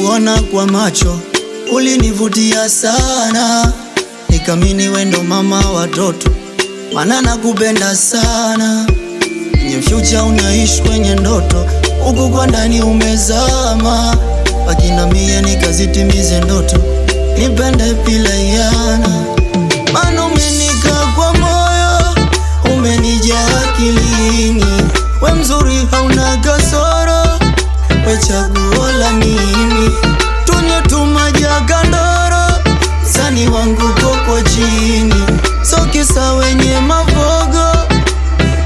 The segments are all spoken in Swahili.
Nilikuona kwa macho, ulinivutia sana, nikamini wendo mama watoto, maana nakupenda sana. Kwenye future unaishi kwenye ndoto, huku kwa ndani umezama. Baki na mie nikazitimize ndoto, nipende bila yana. Maana umenikaa kwa moyo, umenijaa akilini. We mzuri hauna kasoro, we chaguo la mimi. Tunywe tu maji ya Gandoro, msanii wangu koko chini. So kisa wenye mavogo,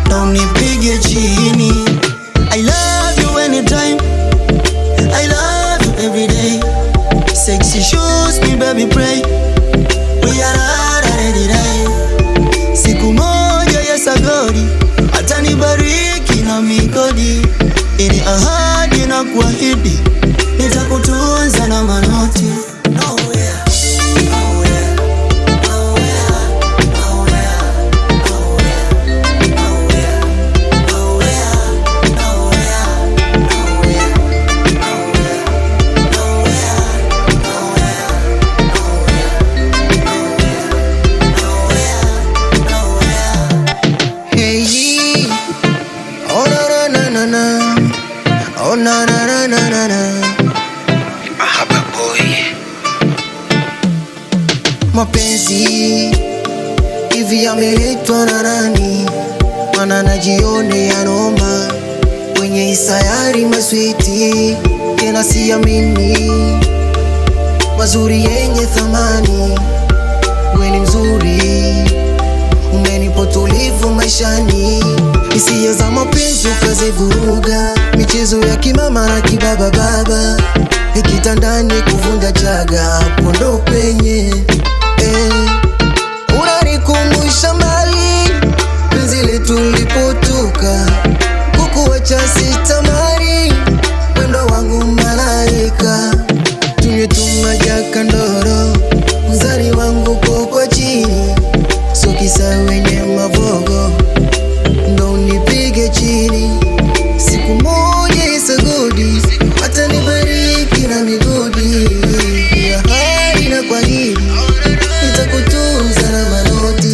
na unipige chini. I love you anytime, I love you every day. Sexy shoes me baby pray, we are ready day. Siku moja yes agodi, atanibariki na migodi. Ini ahadi na kuahidi, nitakutunza na manoti. Oh na na na na na na. Mahaba boy. Mapenzi hivi yameletwa na nani? Mana najione ya noma kwenye isayari maswiti, tena siamini. Mazuri yenye thamani, we ni mzuri, umenipa utulivu maishani. Hisia za mapenzi ukazivuruga, michezo ya kimama na kibaba baba, ikitandani kuvunja chaga, pondo penye unanikumbusha mbali, penzi letu lipotoka, kukuacha sitamani, wendo wangu malaika. Tunywe tu maji ya Gandoro, uzari wangu koko chini. So kisa wenye mavogo, ndo unipige chini. Siku moja isagodi, atanibariki na migodi. Ahadi na kuahidi, nitakutunza na manoti.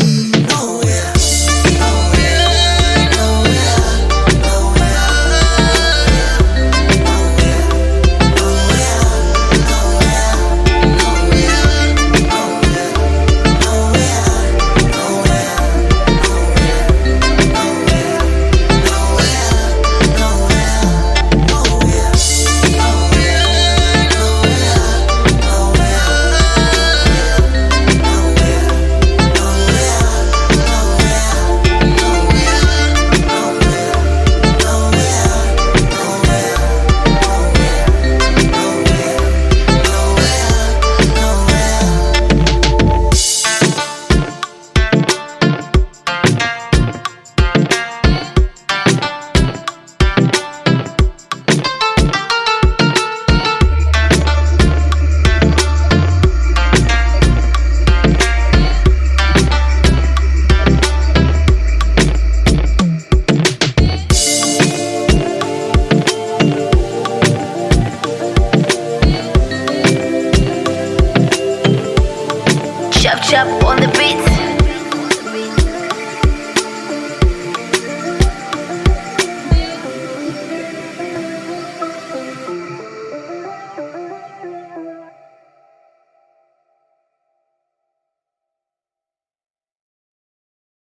Chop chop on the beat.